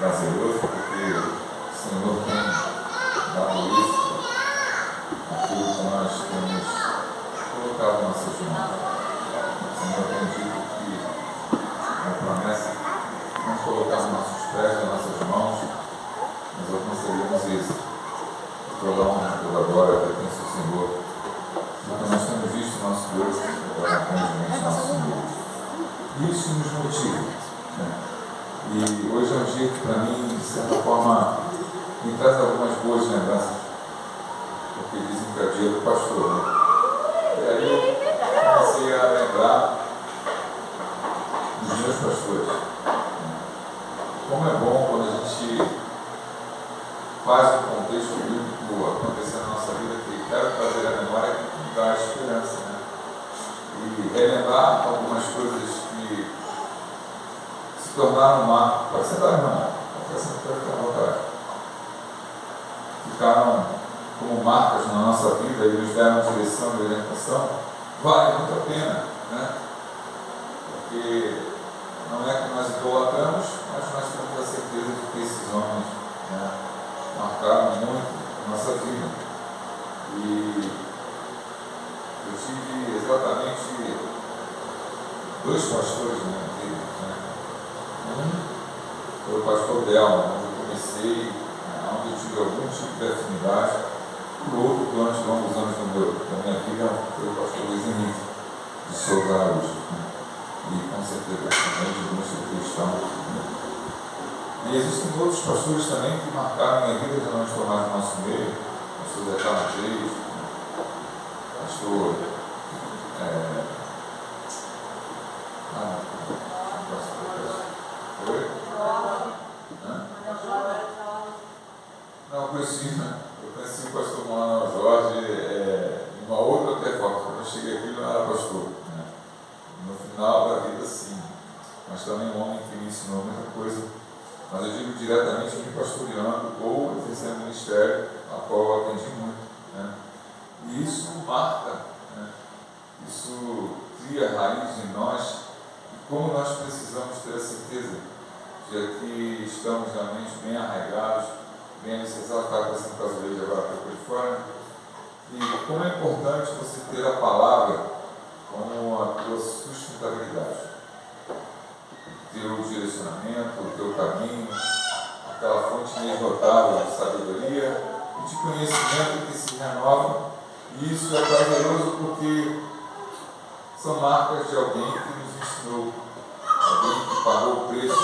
prazeroso, porque o Senhor tem dado isso, aquilo que nós temos colocado em nossas mãos. O Senhor tem dito que a promessa não colocar os nossos pés nas nossas mãos, nós alcançaríamos isso. Toda a honra, toda a glória pertence ao Senhor, porque nós temos visto o nosso Deus trabalhar grandemente no nosso Senhor. E isso nos motiva, né? E hoje é um dia que, para mim, de certa forma, me traz algumas boas lembranças, porque dizem que é o dia do pastor, né? E aí eu comecei a lembrar dos meus pastores, né? Como é bom quando a gente faz um contexto bíblico acontecer na nossa vida, que quero trazer a memória que dá esperança, né? E relembrar algumas coisas que se tornaram marcas. Pode sentar, irmão. Pode ficar à vontade. Ficaram como marcas na nossa vida e nos deram direção e orientação. Vale muito a pena, né? Porque não é que nós idolatramos, mas nós temos a certeza de que esses homens, né, marcaram muito a nossa vida. E eu tive exatamente dois pastores na minha vida, né? Um foi o pastor Delma, onde eu comecei, onde eu tive algum tipo de afinidade. E o outro, durante longos anos da minha vida, foi o pastor Luiz Henrique de Souza Araújo, né? E com certeza também de música cristã, né? E existem outros pastores também que marcaram a minha vida, já não estão mais no nosso meio. Pastor Zé Carlos Reis, pastor Oi? Não, eu conheci o pastor Manuel Jorge em uma outra performance. Quando eu cheguei aqui, ele não era pastor, né? No final da vida, sim, mas também um homem que me ensinou muita coisa. Mas eu digo diretamente me pastoreando ou exercendo o ministério, a qual eu aprendi muito, né? E isso marca, né? Isso cria raiz em nós. E como nós precisamos ter a certeza de que estamos realmente bem arraigados, bem alicerçados, estava passando com as igrejas agora para de fora. E como é importante você ter a palavra como a tua sustentabilidade, o teu direcionamento, o teu caminho, aquela fonte inesgotável de sabedoria e de conhecimento que se renova. E isso é prazeroso porque são marcas de alguém que nos ensinou, alguém que pagou o preço,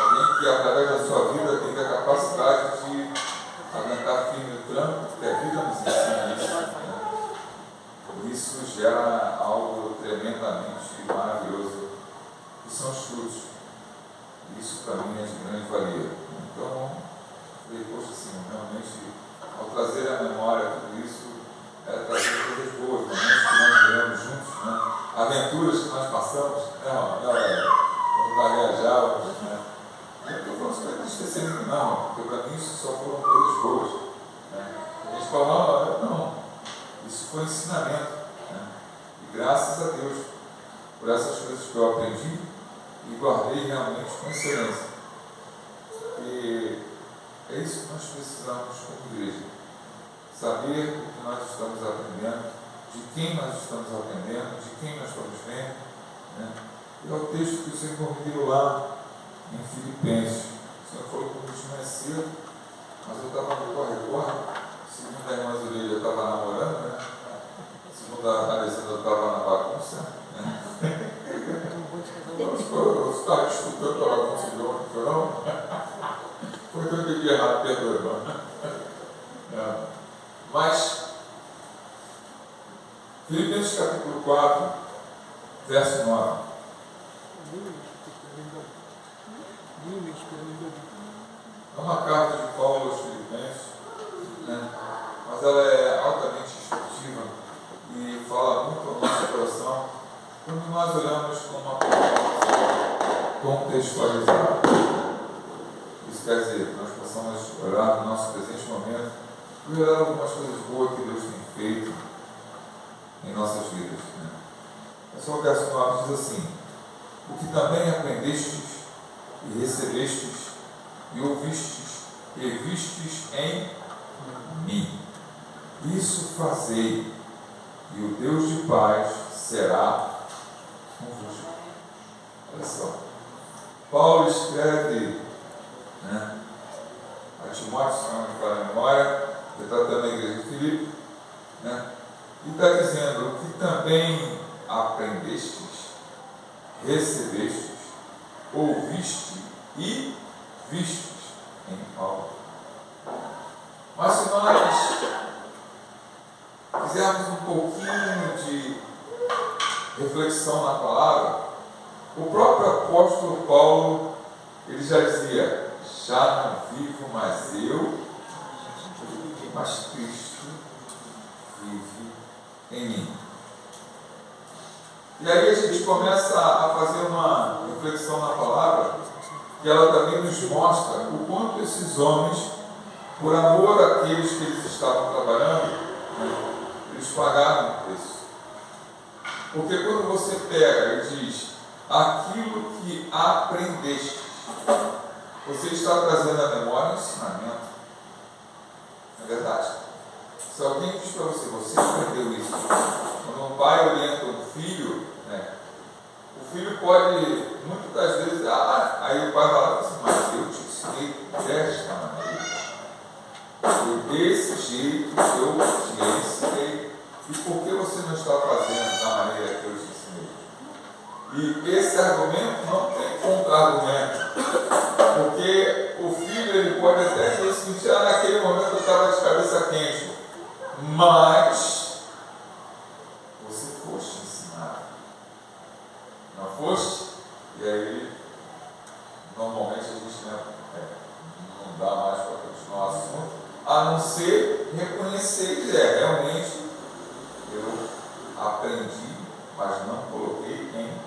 alguém que através da sua vida teve a capacidade de aguentar firme o tranco, porque a vida nos ensina isso, né? Isso gera algo tremendamente maravilhoso, que são os frutos. Isso para mim é de grande valia. Então, eu falei, poxa, assim, realmente, ao trazer à memória tudo isso, trazer coisas boas, momentos que nós vivemos juntos, né? Aventuras que nós passamos, quando gaguejávamos, né? Eu estou falando sobre entristecendo, não, porque para mim isso só foram coisas boas, né? A gente fala, não, isso foi ensinamento, né? E graças a Deus por essas coisas que eu aprendi e guardei realmente com excelência. E é isso que nós precisamos como igreja. Saber o que nós estamos aprendendo, de quem nós estamos aprendendo, de quem nós estamos vendo, né? E é o texto que o Senhor me deu lá em Filipenses. O Senhor falou comigo de manhã cedo, mas eu estava no corre-corre. Segundo a irmã Zuleida, eu estava namorando, né? Segundo a Alessandra, eu estava na bagunça, né? Eu estava disputando a bagunça de ontem, não? Foi que eu entendi errado, perdoe, irmão. Mas, Filipenses capítulo 4, verso 9. É uma carta de Paulo aos Filipenses, né? Mas ela é altamente instrutiva e fala muito ao nosso coração quando nós olhamos com uma perspectiva contextualizada. Isso quer dizer, nós possamos olhar no nosso presente momento e olhar algumas coisas boas que Deus tem feito em nossas vidas, né? É só o verso 9 diz assim: o que também aprendestes e recebestes e vistes em mim. Isso fazei, e o Deus de paz será convosco. Olha só. Paulo escreve, né, a Timóteo, se não me falha a memória, retratando a igreja de Filipe, né, e está dizendo: o que também aprendestes, recebestes, ouviste e vistes em Paulo. Mas se nós fizermos um pouquinho de reflexão na palavra, o próprio apóstolo Paulo, ele já dizia: já não vivo mais eu, mas Cristo vive em mim. E aí a gente começa a fazer uma reflexão na palavra, que ela também nos mostra o quanto esses homens, por amor àqueles que eles estavam trabalhando, né, eles pagaram o preço. Porque quando você pega e diz aquilo que aprendeste, você está trazendo à memória um ensinamento. Não é verdade? Se alguém diz para você: você aprendeu isso. Quando um pai orienta um filho, né, o filho pode, muitas das vezes, aí o pai vai lá e fala assim: mas eu te ensinei desta maneira. Foi desse jeito que eu te ensinei. E por que você não está fazendo da maneira que eu te ensinei? E esse argumento não tem contra-argumento. Porque o filho, ele pode até dizer o seguinte: naquele momento eu estava de cabeça quente. Mas você foste ensinado. Não foste? E aí, normalmente a gente não dá mais para continuar o assunto, a não ser reconhecer e dizer: realmente eu aprendi, mas não coloquei em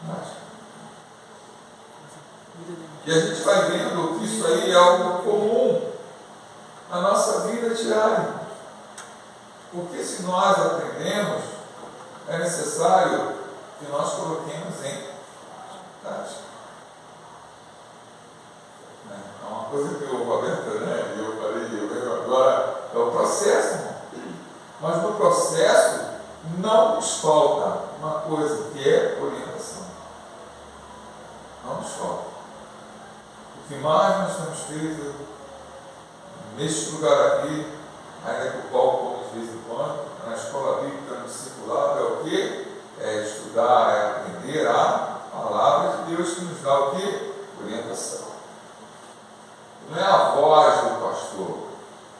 prática. E a gente vai vendo que isso aí é algo comum na nossa vida diária. Porque se nós aprendemos, é necessário que nós coloquemos em prática. É uma coisa que o Roberto, né, eu falei, agora é o processo, irmão. Mas no processo não nos falta uma coisa, que é orientação. Não nos falta. O que mais nós temos feito neste lugar aqui, ainda que o Paulo come de vez em quando, na escola bíblica, no discipulado, é o quê? É estudar, é aprender a palavra de Deus, que nos dá o quê? Orientação. Não é a voz do pastor,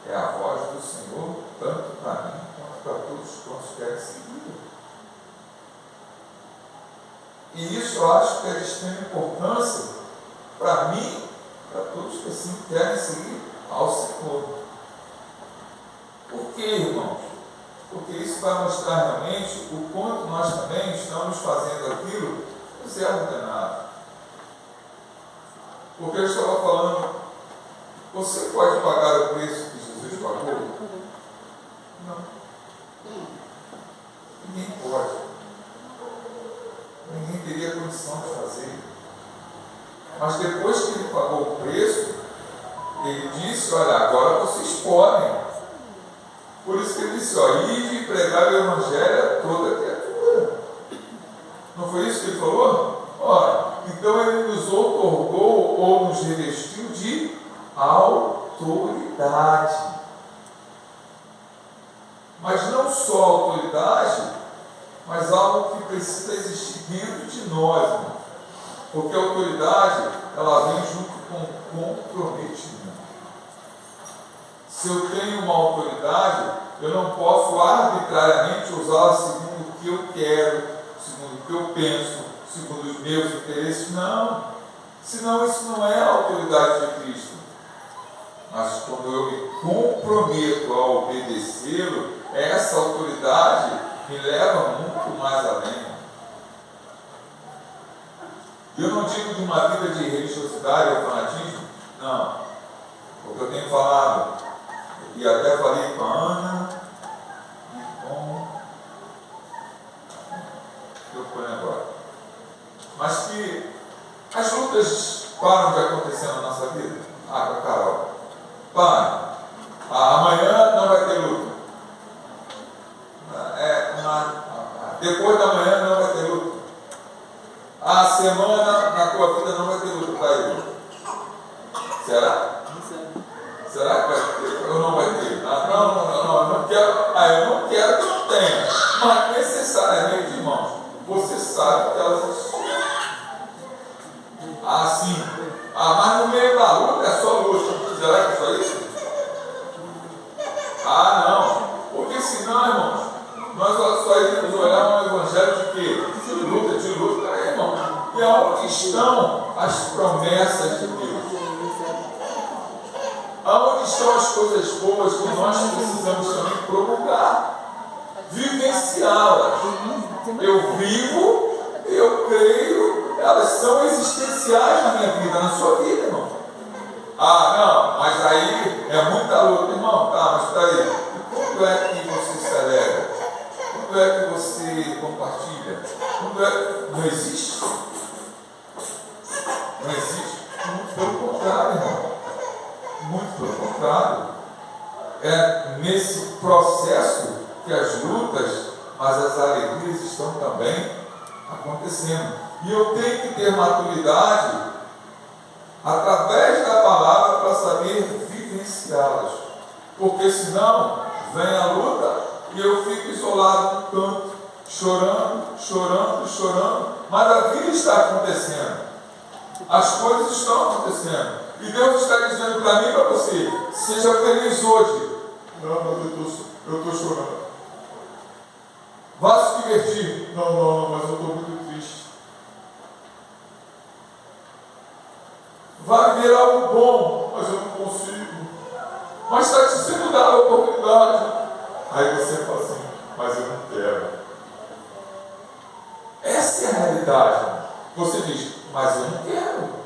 é a voz do Senhor, tanto para mim quanto para todos quantos querem seguir. E isso eu acho que é de extrema importância para mim, para todos que assim querem seguir ao Senhor. Por quê, irmãos? Porque isso vai mostrar realmente o quanto nós também estamos fazendo aquilo do Zé ordenado. Porque eu estava falando, você pode pagar o preço que Jesus pagou? Não. Ninguém pode. Ninguém teria condição de fazer. Mas depois que ele pagou o preço, ele disse: olha, agora vocês podem. Por isso que ele disse: ide e pregar o evangelho a toda criatura. Não foi isso que ele falou? Então ele nos outorgou ou nos revestiu de autoridade. Mas não só autoridade, mas algo que precisa existir dentro de nós, irmão. Porque a autoridade, ela vem junto com comprometimento. Se eu tenho uma autoridade, eu não posso arbitrariamente usá-la segundo o que eu quero, segundo o que eu penso, segundo os meus interesses. Não. Senão isso não é a autoridade de Cristo. Mas quando eu me comprometo a obedecê-lo, essa autoridade me leva muito mais além. E eu não digo de uma vida de religiosidade ou fanatismo, não. O que eu tenho falado, e até falei com a Ana e com eu ponho agora. Mas que As lutas param de acontecer na nossa vida? Com a Carol. Pai, amanhã não vai ter luta. Depois da manhã não vai ter luta. A semana na tua vida não vai ter luta para ele. Será? Será que vai ter ou não vai ter? Eu não quero. Eu não quero que não tenha. Mas necessariamente, irmãos, você sabe que elas existem. Sim. Mas no meio da luta é só luta. Será que é só isso? Não. Porque senão, irmãos, nós só iremos olhar um evangelho de quê? De luta, irmão. E aonde estão as promessas de Deus? Aonde estão as coisas boas que nós precisamos também promulgar? Vivenciá-las. Eu vivo, eu creio, elas são existenciais na minha vida, na sua vida, irmão. Não, mas aí é muita luta, irmão. Mas peraí, quando é que você se alegra? Quando é que você compartilha? Não existe? Não existe? Muito pelo contrário, irmão. Muito pelo contrário. É nesse processo que as lutas, mas as alegrias estão também acontecendo. E eu tenho que ter maturidade através da palavra para saber vivenciá-las. Porque senão vem a luta e eu fico isolado no canto, chorando. Mas a vida está acontecendo. As coisas estão acontecendo. E Deus está dizendo para mim e para você: seja feliz hoje. Não, mas eu estou chorando. Vá se divertir. Não, mas eu estou muito triste. Vai ver algo bom, mas eu não consigo. Mas está te sendo dada a oportunidade. Aí você fala assim: mas eu não quero. Essa é a realidade. Você diz: mas eu não quero.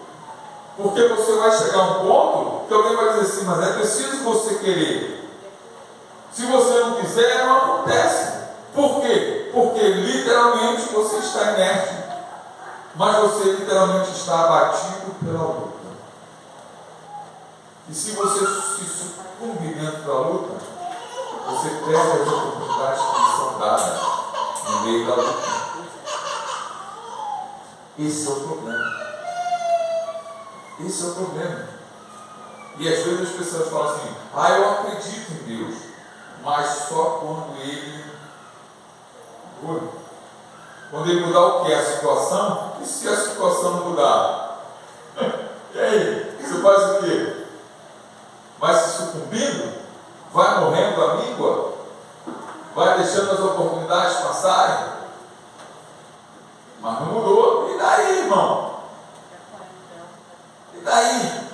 Porque você vai chegar a um ponto que alguém vai dizer assim: mas é preciso você querer. Se você não quiser, não acontece. Por quê? Porque literalmente você está inerte. Mas você literalmente está abatido pela luta. E se você se sucumbe dentro da luta, você perde as oportunidades que lhe são dadas no meio da luta. Esse é o problema. Esse é o problema. E às vezes as pessoas falam assim: eu acredito em Deus, mas só quando Ele muda. Quando Ele mudar o que? A situação? E se a situação mudar? E aí? Você faz o quê? Vai se sucumbindo? Vai morrendo a língua? Vai deixando as oportunidades passarem? Mas não mudou. E daí, irmão? E daí?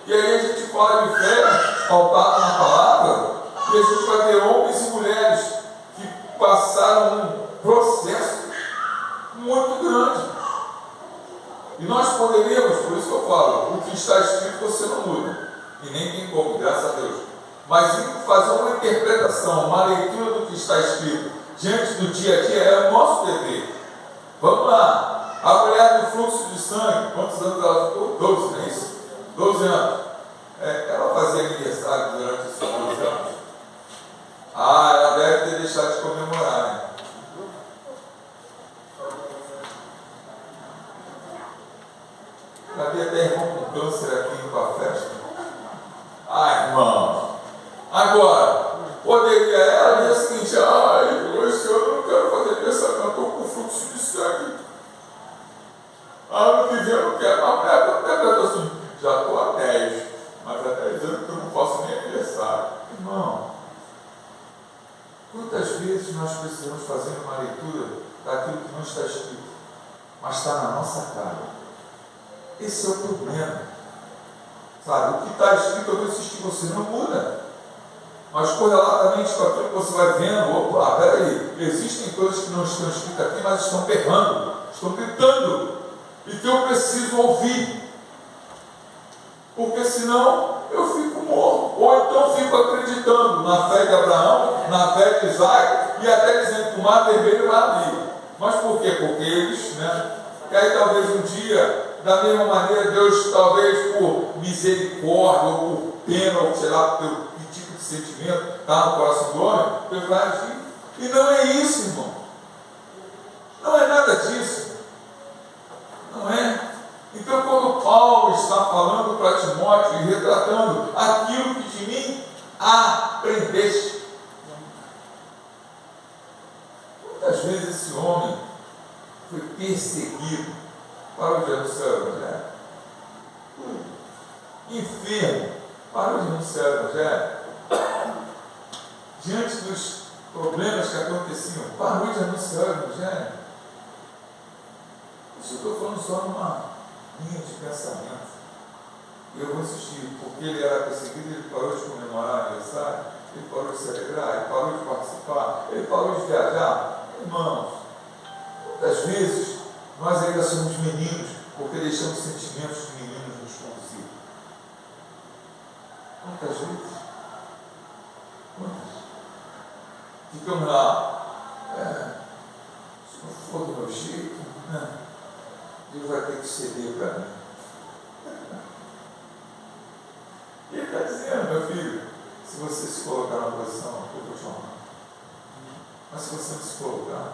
E aí a gente fala de fé, pautado na palavra, e a gente vai ter homens e mulheres que passaram um processo muito grande. E nós poderíamos, por isso que eu falo, o que está escrito você não muda. E nem tem como, graças a Deus. Mas fazer uma interpretação, uma leitura do que está escrito diante do dia a dia é o nosso dever. Vamos lá. A mulher do fluxo de sangue, quantos anos ela ficou? 12, não é isso? 12 anos. Ela fazia aniversário durante esses 12 anos. Ela deve ter deixado de comemorar, né? Havia até irmão com câncer aqui indo para a festa. Irmão. Agora, poderia ela dizer o seguinte: esse ano eu não quero fazer aniversário, eu estou com fluxo de sangue. Ano que vem eu não quero. A mulher pergunta assim: já estou há 10, mas há 10 anos que eu não faço nem aniversário. Irmão, quantas vezes nós precisamos fazer uma leitura daquilo que não está escrito, mas está na nossa cara? Esse é o problema. Sabe, o que está escrito, eu vou insistir, você não muda. Mas correlatamente com aquilo que você vai vendo, peraí, existem coisas que não estão escritas aqui, mas estão berrando, estão gritando, e que eu preciso ouvir. Porque senão eu fico morto. Ou então fico acreditando na fé de Abraão, na fé de Isaac, e até dizendo que o mar vermelho vai abrir. Mas por quê? Porque eles E aí talvez um dia, da mesma maneira, Deus talvez por misericórdia, ou por pena, ou sei lá, pelo que tipo de sentimento está no coração do homem, Deus vai agir. E não é isso, irmão. Não é nada disso. Não é. Então, quando Paulo está falando para Timóteo e retratando aquilo que de mim aprendeste, muitas vezes esse homem foi perseguido, parou de anunciar o Evangelho. Enfermo, parou de anunciar o Evangelho. Diante dos problemas que aconteciam, parou de anunciar o Evangelho. Isso eu estou falando só numa linha de pensamento. E eu vou insistir, porque ele era perseguido, ele parou de comemorar aniversário, ele parou de se alegrar, ele parou de participar, ele parou de viajar. Irmãos, muitas vezes nós ainda somos meninos, porque deixamos sentimentos de meninos nos conduzir. Quantas vezes? Quantas? Ficamos lá, se não for do meu jeito, Deus vai ter que ceder para mim. E ele está dizendo, meu filho, se você se colocar na posição, eu vou te honrar. Mas se você não se colocar,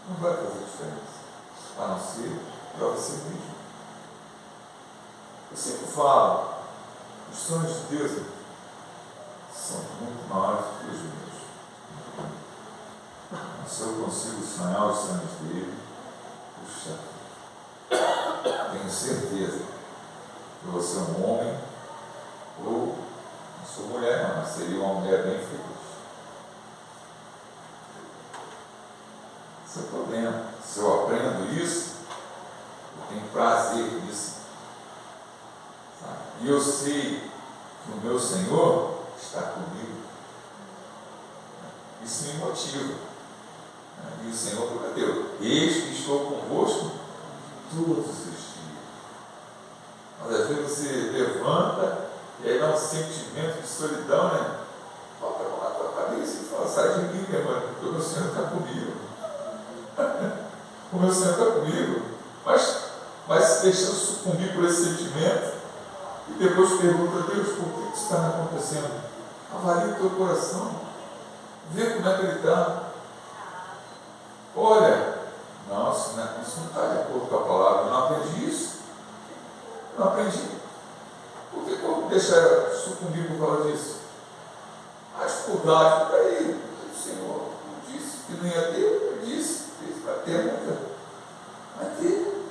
não vai fazer diferença, a não ser para você mesmo. Eu sempre falo, os sonhos de Deus são muito maiores do que os meus. Se eu consigo sonhar os sonhos dele, puxa, tenho certeza que você é um homem, ou não sou mulher, não, mas seria uma mulher bem feliz. Esse é o problema. Se eu aprendo isso, eu tenho prazer nisso. Sabe? E eu sei que o meu Senhor está comigo. Isso me motiva. E o Senhor prometeu: eis que estou convosco todos os dias. Mas às vezes você levanta e aí dá um sentimento de solidão, né? Bota a mão na tua cabeça e fala: sai de mim, meu irmão, porque o meu Senhor está comigo. O meu Senhor está comigo. Mas se deixando sucumbir por esse sentimento e depois pergunta: Deus, por que isso está me acontecendo? Avalie o teu coração, vê como é que ele está. Olha, não, isso não está de acordo com a palavra. Eu não aprendi isso. Eu não aprendi. Por que eu vou deixar sucumbir por causa disso? A dificuldade, peraí, o Senhor disse que não ia ter, eu disse, vai ter nunca. Vai ter.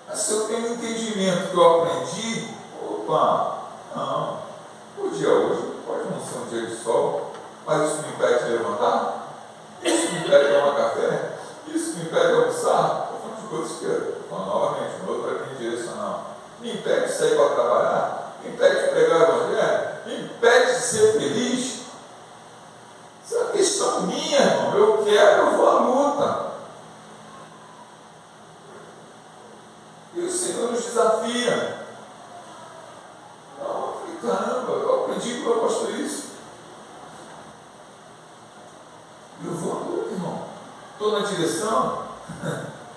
Mas se eu tenho um entendimento que eu aprendi, opa, não, o dia hoje pode não ser um dia de sol, mas isso me impede de levantar? Isso me impede de tomar café? Isso me impede de almoçar? Estou falando de coisas que eu falo novamente, não vou para mim direcional. Me impede de sair para trabalhar? Me impede de pregar o Evangelho? Me impede de ser feliz? Isso é uma questão minha, irmão. Eu quero, eu vou à luta. E o Senhor nos desafia. Não, eu falei, caramba, eu aprendi com o pastor isso. Eu vou à luta, irmão. Estou na direção,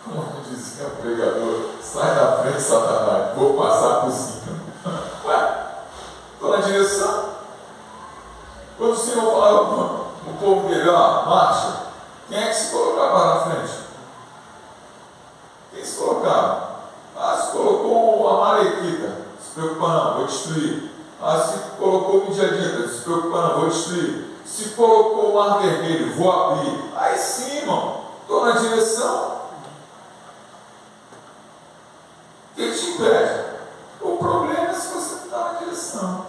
como dizia o pregador, sai da frente, Satanás, vou passar por cima. Estou na direção. Quando o Senhor falava o povo dele, marcha, quem é que se colocava na frente? Quem se colocava? Se colocou a Amalequita, se preocupa não, vou destruir. Se colocou o Midianita, se preocupa não, vou destruir. Se colocou o Mar Vermelho, vou abrir. Aí sim, irmão, estou na direção. O que te impede? O problema é se você está na direção.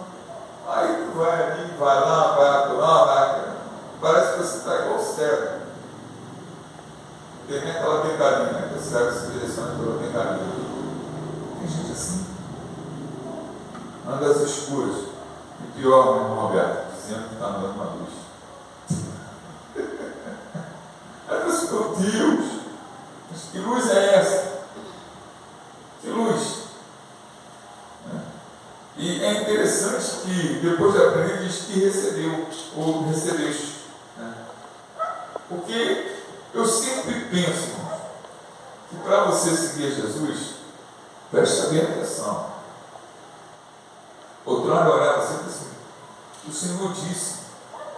Aí tu vai ali, vai lá, vai acolá, vai. Parece que você está igual o cego. Tem nem aquela bengalinha, né? Que o cego se direciona pela bengalinha. Tem gente assim. Anda às escuras. E pior, meu irmão Roberto, dizendo que está andando na luz. Aí você fala: meu Deus, mas que luz é essa? Que luz? E é interessante que depois de aprender diz que recebeu, ou recebeste. Porque eu sempre penso Jesus, presta bem atenção. Outrora eu orava sempre assim, o Senhor disse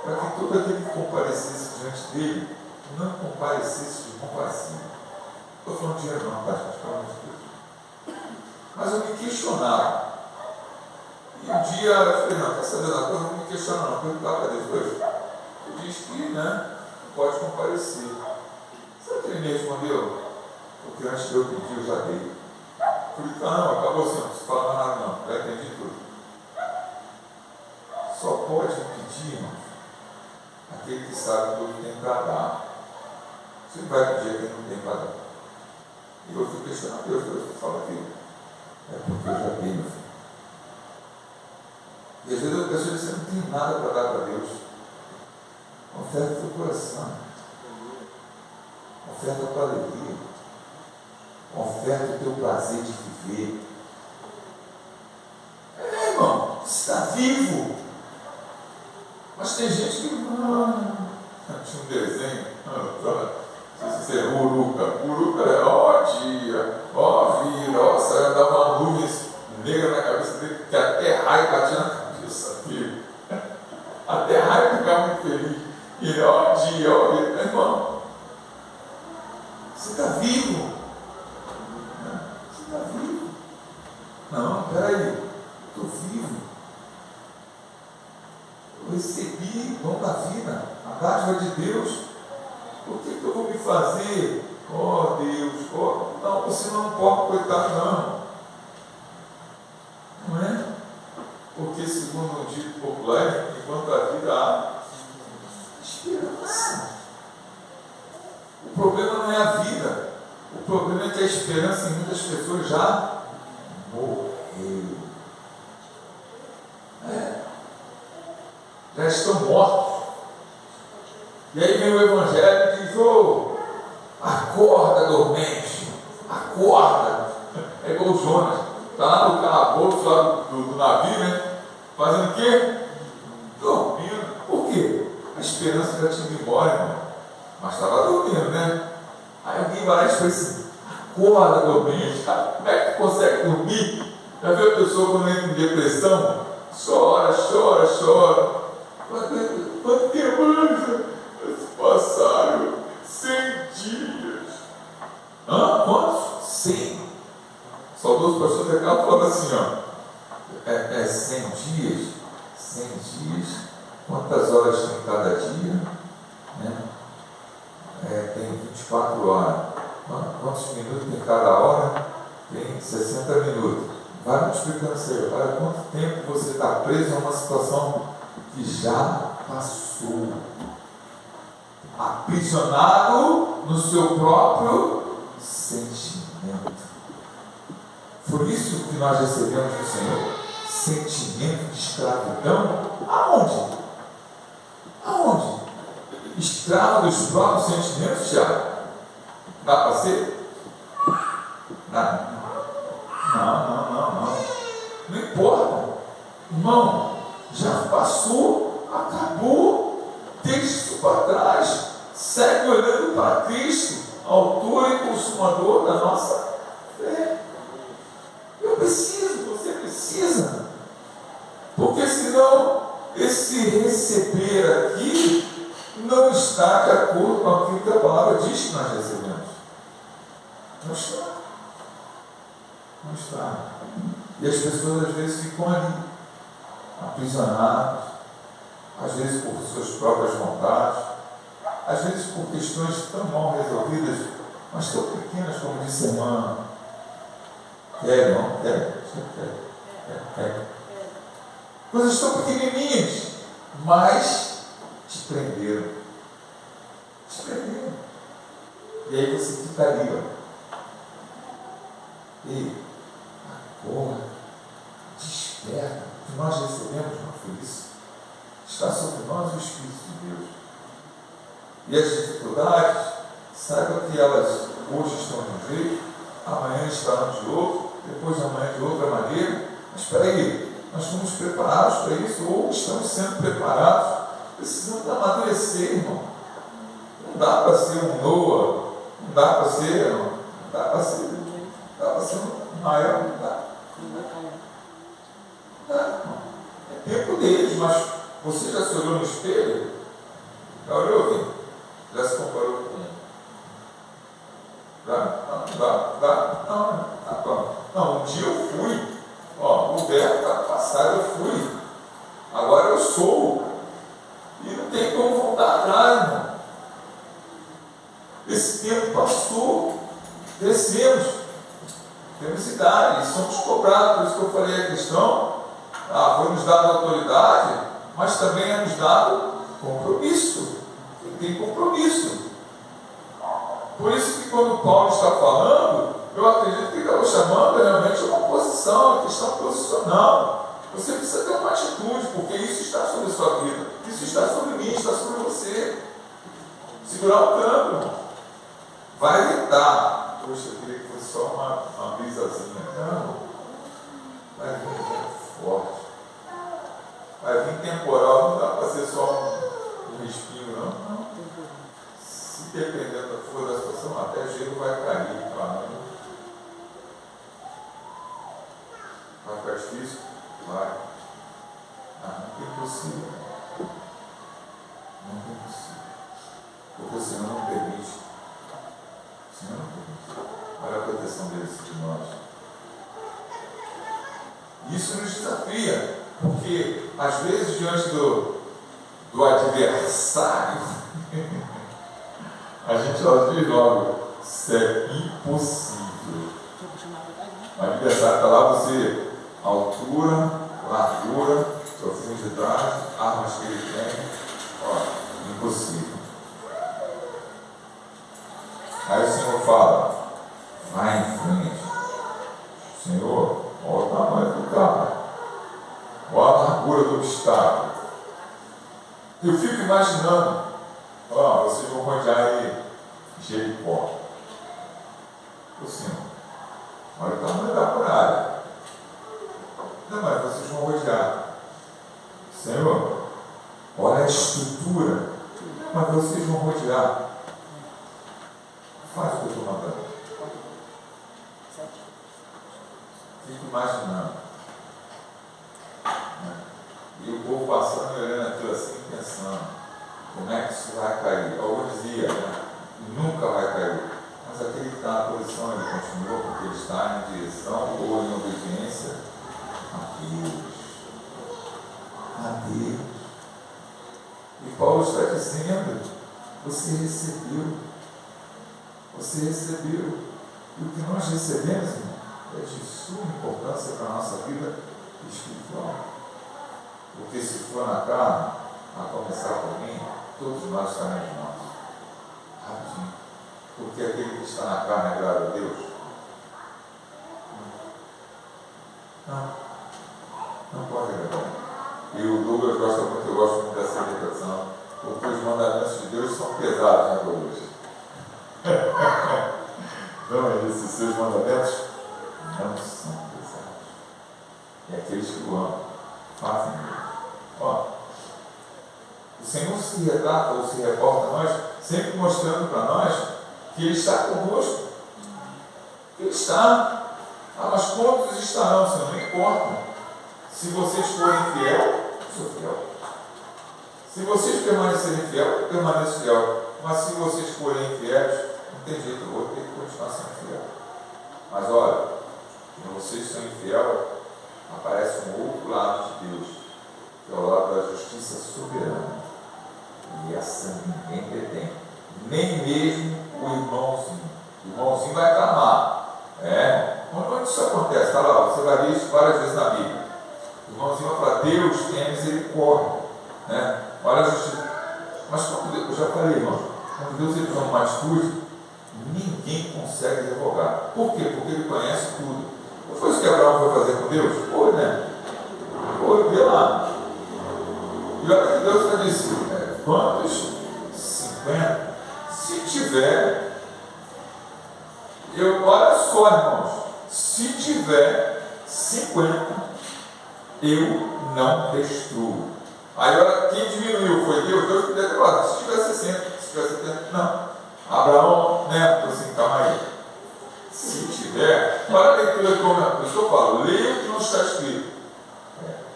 para que todo aquele que comparecesse diante dele não comparecesse de mão vazia. Não estou falando de dinheiro não, tá, gente? Pelo amor de Deus. Mas eu me questionava. E um dia eu falei, não, quer saber da coisa? Eu não me questionava, não. Perguntava para Deus, tu diz que, né, pode comparecer. Sabe o que ele me respondeu? Porque antes de eu pedir, eu já dei. Eu falei, não, acabou assim, não precisa falar nada não, já entendi tudo. Só pode pedir, irmão, aquele que sabe tudo tem para dar. Você não vai pedir a quem não tem para dar. E eu fui questionar Deus, fala aqui. É porque eu já dei, meu filho. E às vezes eu penso que você não tem nada para dar para Deus. Oferta o teu coração. Oferta a tua alegria. Oferta o teu prazer de viver. Irmão, você está vivo. Mas tem gente que tinha um desenho, não sei se é Uruca. Uruca é ó dia, ó vida, ó, saiu dar uma luz negra na cabeça dele, que até raio batia na cabeça dele. Até raio ficava muito feliz. E ele, ó dia, ó vida, irmão, você está vivo? Você está vivo? Não, peraí, eu estou vivo. Eu recebi o dom da vida, a dádiva de Deus. Por que eu vou me fazer? Oh Deus, oh, não, você não pode, coitado, não. Não é? Porque, segundo o dito popular, enquanto a vida há esperança. O problema não é a vida. O problema é que a esperança em muitas pessoas já morreu. Já estão mortos. E aí vem o Evangelho e diz, acorda, dormente, acorda. É igual o Jonas, está lá no calabouço lá do navio, né? Fazendo o quê? Dormindo. Por quê? A esperança já tinha ido embora, irmão. Mas estava dormindo, né? Aí alguém vai lá e diz assim, acorda, dormente. Como é que tu consegue dormir? Já viu a pessoa quando entra em depressão? Chora, chora, chora. Quanto tempo passaram? 100 dias. Quantos? 100. O saudoso pastor Zé Carlos falava assim, ó. 100 dias. 100 dias. Quantas horas tem cada dia? Né? Tem 24 horas. Quantos minutos tem cada hora? Tem 60 minutos. Vai multiplicando isso aí. Olha quanto tempo você está preso a uma situação que já passou, aprisionado no seu próprio sentimento. Por isso que nós recebemos do Senhor sentimento de escravidão. Aonde? Aonde? Escravo dos próprios sentimentos, Tiago? Dá para ser? Não. Não importa. Irmão, já passou, acabou, deixa isso para trás, segue olhando para Cristo, autor e consumador da nossa fé. Eu preciso, você precisa, porque senão esse receber aqui não está de acordo com aquilo que a palavra diz que nós recebemos. Não está. Não está. E as pessoas às vezes ficam ali, aprisionados, às vezes por suas próprias vontades, às vezes por questões tão mal resolvidas, mas tão pequenas, como disse a irmã. Quer, não? Quer? Coisas tão pequenininhas, mas te prenderam. Te prenderam. E aí você fica ali, E acorda, desperta. O que nós recebemos, não foi isso. Está sobre nós o Espírito de Deus. E as dificuldades, saiba que elas hoje estão de um jeito, amanhã estarão de outro, depois de amanhã de outra maneira. Mas espera aí, nós fomos preparados para isso, ou estamos sendo preparados. Precisamos amadurecer, irmão. Não dá para ser um Noah, não dá para ser, Estava sendo maior, não dá. É tempo deles, mas você já se olhou no espelho? Já olhou, Vim? Já se comparou com um? Não, um dia eu fui. Ó, o Roberto está passado, eu fui. Agora eu sou. E não tem como voltar atrás, irmão. Esse tempo passou. Crescemos. Temos idade, somos cobrados. Por isso que eu falei a questão. Foi nos dado autoridade, mas também é nos dado compromisso. Tem compromisso. Por isso que quando Paulo está falando, eu acredito que ele estava chamando realmente uma posição, uma questão posicional. Você precisa ter uma atitude, porque isso está sobre a sua vida, isso está sobre mim, está sobre você. Segurar o câmbio, irmão. Vai ventar. Poxa, eu queria que fosse só uma brisazinha. Não. Vai vir vento forte. Vai vir temporal, não dá para ser só um respingo, não. Se dependendo da força da situação, até gelo vai cair. Claro. Vai ficar difícil? Vai. Não tem possível. Não tem possível. Porque o Senhor não permite. O Senhor não permite. Olha a proteção dele sobre nós. Isso nos desafia, porque às vezes diante do adversário, a gente diz logo, isso é impossível. O adversário está lá, você, altura, largura, profundidade, armas que ele tem, impossível. Aí o Senhor fala, vai em frente. Senhor, olha o tamanho do carro, olha a largura do obstáculo. Eu fico imaginando, vocês vão rodear aí Jericó. O Senhor, olha o tamanho da muralha. Não, mas vocês vão rodear. Senhor, olha a estrutura, mas vocês vão rodear. Faz o que eu estou mandando. Fico imaginando. E o povo passando e olhando aquilo assim, pensando, como é que isso vai cair? Alguns diziam, nunca vai cair. Mas aquele que está na posição, ele continua, porque ele está em direção ou em obediência a Deus. A Deus. E Paulo está dizendo, você recebeu. Você recebeu. E o que nós recebemos, irmão, é de suma importância para a nossa vida espiritual. Porque se for na carne, a começar por mim, todos nós estaremos mortos. Rapidinho. Porque aquele que está na carne agrada a Deus? Não pode agradar. E o Douglas gosta muito, eu gosto muito dessa interpretação, porque os mandamentos de Deus são pesados, né, Douglas? Não é isso, os seus mandamentos não são pesados. E aqueles que o amam fazem mesmo. O Senhor se retrata ou se reporta a nós, sempre mostrando para nós que Ele está conosco. Ele está. Mas quantos estarão, Senhor? Não importa. Se vocês forem fiel, eu sou fiel. Se vocês permanecerem fiel, eu permaneço fiel. Mas se vocês forem infiéis, não tem jeito, eu vou ter que continuar sendo fiel. Mas olha, quando vocês são infiéis, aparece um outro lado de Deus, que é o lado da justiça soberana. E essa ninguém detém. Nem mesmo o irmãozinho. O irmãozinho vai clamar. Onde isso acontece? Está lá, você vai ver isso várias vezes na Bíblia. O irmãozinho vai falar, Deus tem misericórdia. Olha a justiça. Mas quando Deus, eu já falei, irmão, quando Deus ele toma uma atitude, ninguém consegue revogar. Por quê? Porque ele conhece tudo. Não foi isso que Abraão foi fazer com Deus? Foi, né? Foi, vê lá. E olha que Deus já disse, quantos? 50. Se tiver, olha só, irmãos, se tiver 50, eu não destruo. Aí olha, quem diminuiu foi Deus, Deus podia ter falado, se tiver 60, se tiver 70, não. Abraão, assim, calma aí. Se tiver, para a leitura como eu falo, leia o que não está escrito.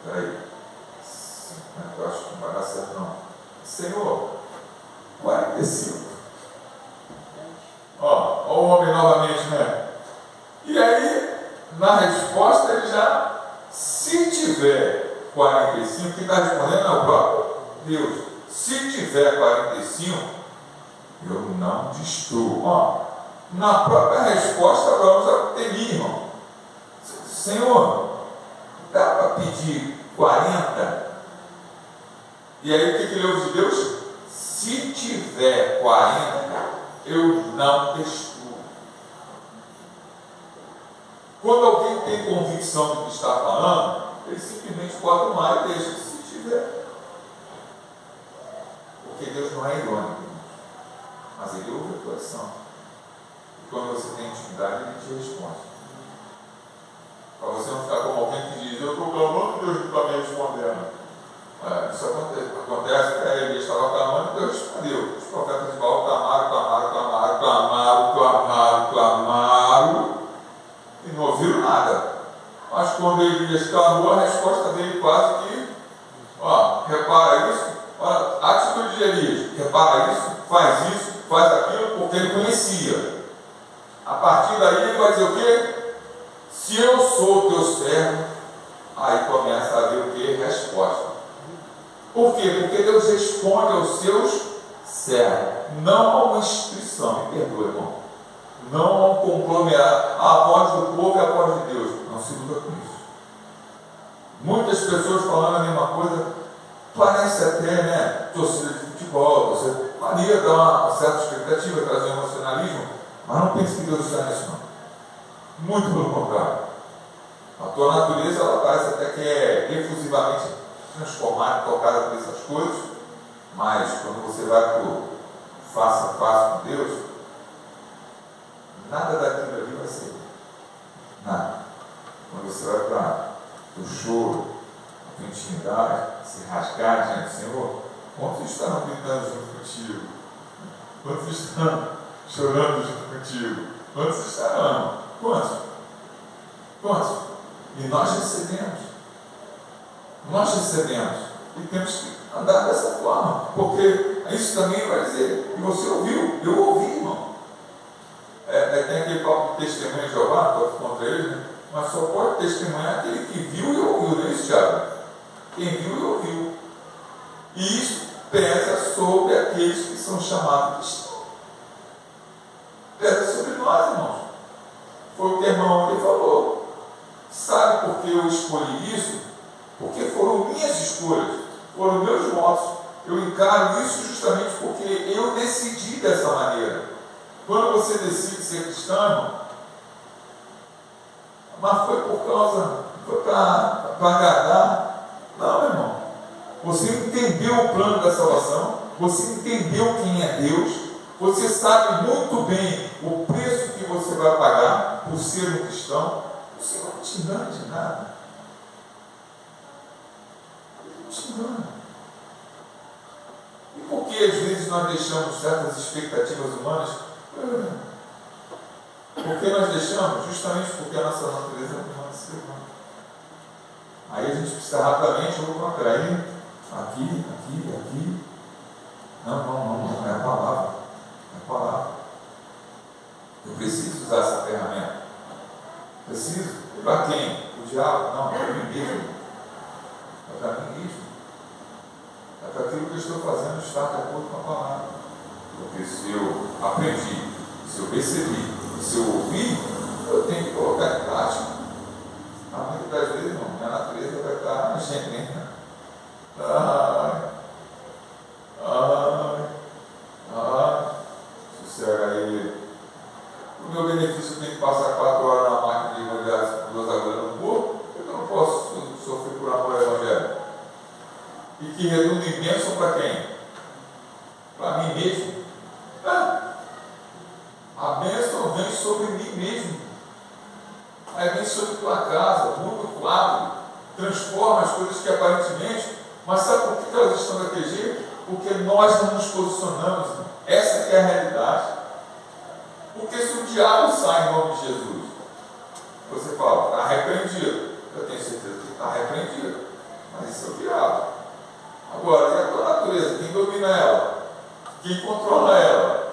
Peraí, eu acho que não vai dar certo não. Senhor, 45. Ó o homem novamente, né? E aí, na resposta, ele já, se tiver 45, quem está respondendo é o próprio Deus. Se tiver 45, eu não destruo. Ó, na própria resposta, Abraão já teria, irmão. Senhor, dá para pedir 40? E aí o que ele ouve de Deus? Se tiver 40, eu não destruo. Quando alguém tem convicção do que está falando, ele simplesmente bota o mar e deixa, se tiver. Porque Deus não é irônico, mas ele ouve a coração. E quando você tem intimidade, ele te responde. Para você não ficar como alguém que diz, eu estou clamando e Deus não está me respondendo. Isso acontece que ele estava clamando e Deus respondeu. Os profetas de Baal clamaram e não ouviram nada. Mas quando Elias clamou, a resposta dele quase que, repara isso, a atitude de Elias, repara isso, faz aquilo, porque ele conhecia. A partir daí ele vai dizer o quê? Se eu sou teu servo, aí começa a haver o quê? Resposta. Por quê? Porque Deus responde aos seus servos, não a uma instituição, me perdoa, irmão, não a um conglomerado, a voz do povo é a voz de Deus, não se iluda com isso. Muitas pessoas falando a mesma coisa, parece até, né, torcida de futebol, você maneira, dá uma certa expectativa, trazer emocionalismo, mas não pense que Deus está nisso, não. Muito pelo contrário. A tua natureza, ela parece até que é efusivamente transformada, tocada por essas coisas, mas quando você vai para o face a face com Deus, nada daquilo ali vai ser. Nada. Quando você vai para o choro, a tua intimidade, se rasgar diante do Senhor, quantos estarão gritando junto contigo? Quantos estão chorando junto contigo? Quantos estarão? Quantos? E nós recebemos. E temos que andar dessa forma, porque isso também vai dizer, e você ouviu, eu ouvi, irmão. Tem aquele papo de testemunho de Jeová, estou contra ele, né? Mas só pode testemunhar aquele que viu e ouviu, não é isso, Thiago? Quem viu e ouviu. E isso pesa sobre aqueles que são chamados cristãos. Pesa sobre nós, irmãos. Foi o que o irmão ontem falou. Sabe por que eu escolhi isso? Porque foram minhas escolhas, foram meus votos. Eu encaro isso justamente porque eu decidi dessa maneira. Quando você decide ser cristão, mas foi por causa, foi para agradar. Não, irmão. Você entendeu o plano da salvação, você entendeu quem é Deus, você sabe muito bem o preço que você vai pagar por ser um cristão. O Senhor não te engana de nada. E por que às vezes nós deixamos certas expectativas humanas? Porque nós deixamos? Justamente porque a nossa natureza é humana ser humana. Aí a gente precisa rapidamente, peraí, aqui. Não, é a palavra. Eu preciso usar essa ferramenta. Preciso? Para quem? O diabo? Não, para mim mesmo. É para mim mesmo. É para aquilo que eu estou fazendo estar de acordo com a palavra. Porque se eu aprendi, se eu recebi, se eu ouvi, eu tenho que colocar em prática. Muitas das vezes, não, minha natureza vai estar gemendo. Sossega aí. O meu benefício tem que passar 4 horas na máquina de evangelho, 2 agora no corpo, eu não posso sofrer por amor ao evangelho. E que redunda em bênção para quem? Para mim mesmo. A bênção vem sobre mim mesmo. Aí vem sobre tua casa, muda o quadro, transforma as coisas que aparentemente, mas sabe por que elas estão daquele jeito? Porque nós não nos posicionamos. Essa que é a realidade. Porque se o diabo sai em nome de Jesus, você fala, está repreendido. Eu tenho certeza que está repreendido. Mas isso é o diabo. Agora, e a tua natureza? Quem domina ela? Quem controla ela?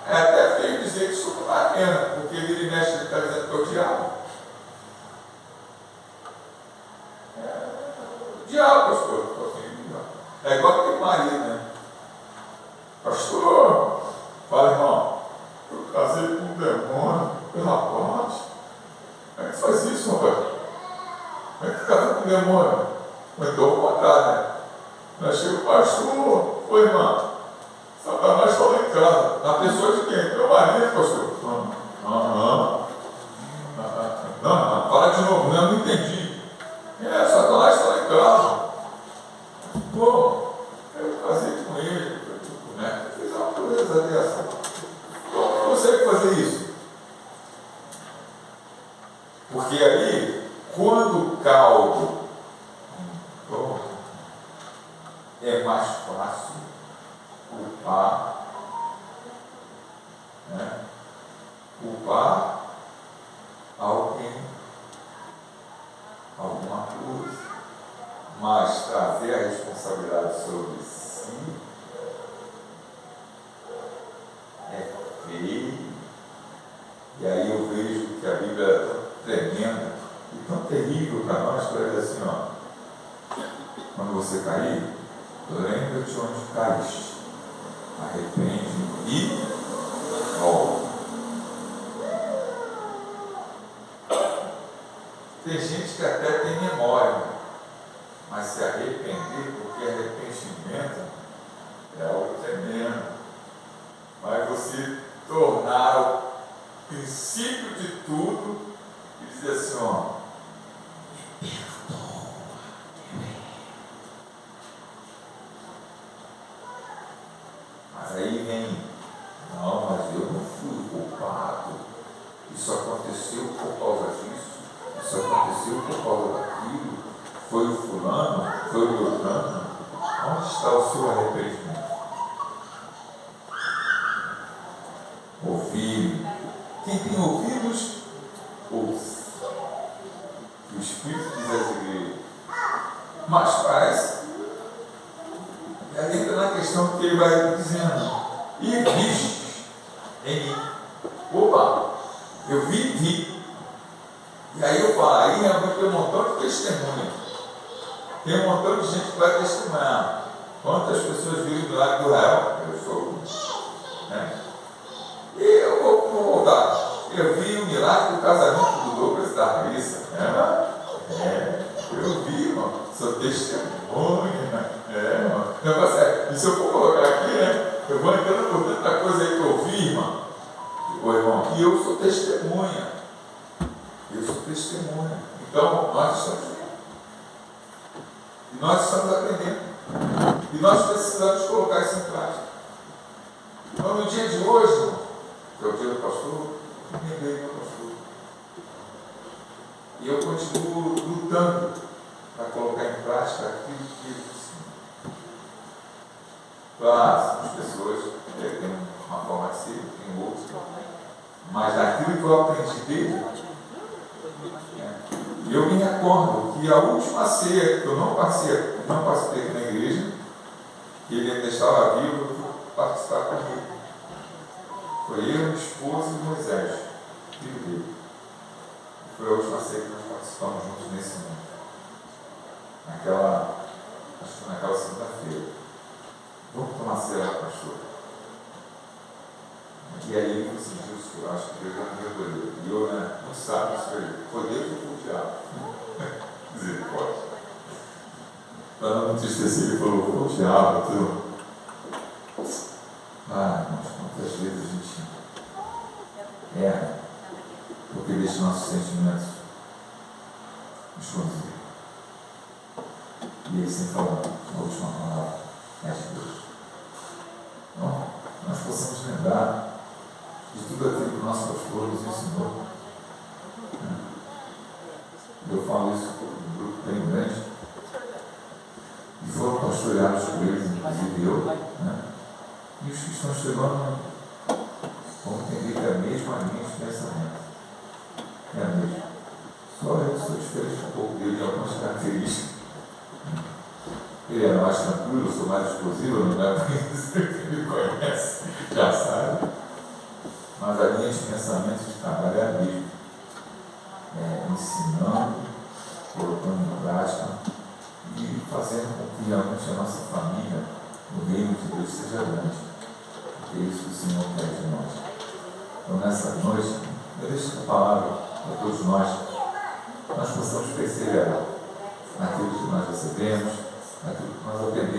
É até feio dizer que isso não está vendo, porque ele mexe, ele está dizendo que é o diabo. O diabo, pastor. É igual que tem marido, né? Pastor, fala, irmão, eu casei com um demônio, rapaz. Como é que faz isso, rapaz? Como é que casa com um demônio? Então eu vou contar, né? Nós chegamos, pastor, oi, irmão. Satanás falou em casa. Na pessoa de quem? Meu marido, pastor. Não, fala de novo, eu não entendi. Satanás falou em casa. Pô, eu casei com ele, né? Eu fiz uma coisa dessa. Como você consegue fazer isso? Porque aí, quando o caldo é mais fácil culpar, né? Culpar alguém, alguma coisa, mas trazer a responsabilidade sobre si é feio. E aí eu vejo que a Bíblia é tão tremenda e tão terrível para nós, para dizer assim, ó, quando você cair, lembra-te onde caíste, arrepende e volta. Tem gente que até tem memória, mas se arrepender, porque arrependimento é algo tremendo. Mas você tornar o princípio de tudo e dizer assim, ó, me perdoa. Mas aí vem, não, mas eu não fui culpado. Isso aconteceu por causa disso. Isso aconteceu por causa daquilo. Foi o fulano, foi o beltrano. Onde está o seu arrependimento? Ouvir. Quem tem ouvidos, ouça. O Espírito diz às igrejas. Mas parece. E aí entra na questão que ele vai dizendo. E viste em mim. Opa, eu vi. E aí eu falo, aí realmente tem um montão de testemunha. Tem um montão de gente que vai testemunhar. Quantas pessoas viram o milagre do Israel? Eu sou. Né? E eu vou voltar. Eu vi o milagre do casamento do Douglas da Larissa. Eu vi, irmão. Sou testemunha. Irmão. Negócio é, e se eu for colocar aqui, né? Eu vou entrando por tanta coisa aí que eu vi, irmão. Irmão. E eu sou testemunha. Então, nós estamos vendo. E nós estamos aprendendo. E nós precisamos colocar isso em prática. Então, no dia de hoje, irmão, que é o dia do pastor, eu me lembrei do pastor. E eu continuo lutando para colocar em prática aquilo que ele ensina. Claro, as pessoas têm uma forma de ser, tem outra. Mas daquilo que eu aprendi dele, eu me recordo que a última ceia que eu não participei aqui na igreja, que ele ainda estava vivo, eu fui participar comigo. Foi eu, minha esposa e Moisés, filho dele. Foi a última ceia que nós participamos juntos nesse momento. Acho que naquela segunda-feira. Vamos tomar ceia lá, pastor. E aí ele falou assim, Gilson, eu acho que Deus já me recolheu. E eu, né, não sabe isso aí. Foi Deus ou foi o diabo? Misericórdia. Para não me entristecer, ele falou, foi o diabo, tudo. Irmãos, quantas vezes a gente erra porque deixa nossos sentimentos nos conduzir. E aí, sem falar, a última palavra é de Deus. Então, nós possamos lembrar de tudo aquilo que o nosso pastor nos ensinou. Eu falo isso para um grupo bem grande. E foram pastoreados por eles, inclusive eu, né? E os que estão chegando vão entender que é a mesma linha de pensamento. É a mesma. Só eu sou diferente um pouco dele em algumas características. Ele é mais tranquilo, eu sou mais explosivo, não é por isso que ele me conhece, já sabe. Mas a linha de pensamento de trabalho é a mesma. Ensinando, colocando em prática e fazendo com que realmente a nossa família, o reino de Deus, seja grande. Porque é isso que o Senhor quer de nós. Então, nessa noite, eu deixo essa palavra para todos nós possamos perseverar naquilo que nós recebemos, naquilo que nós aprendemos.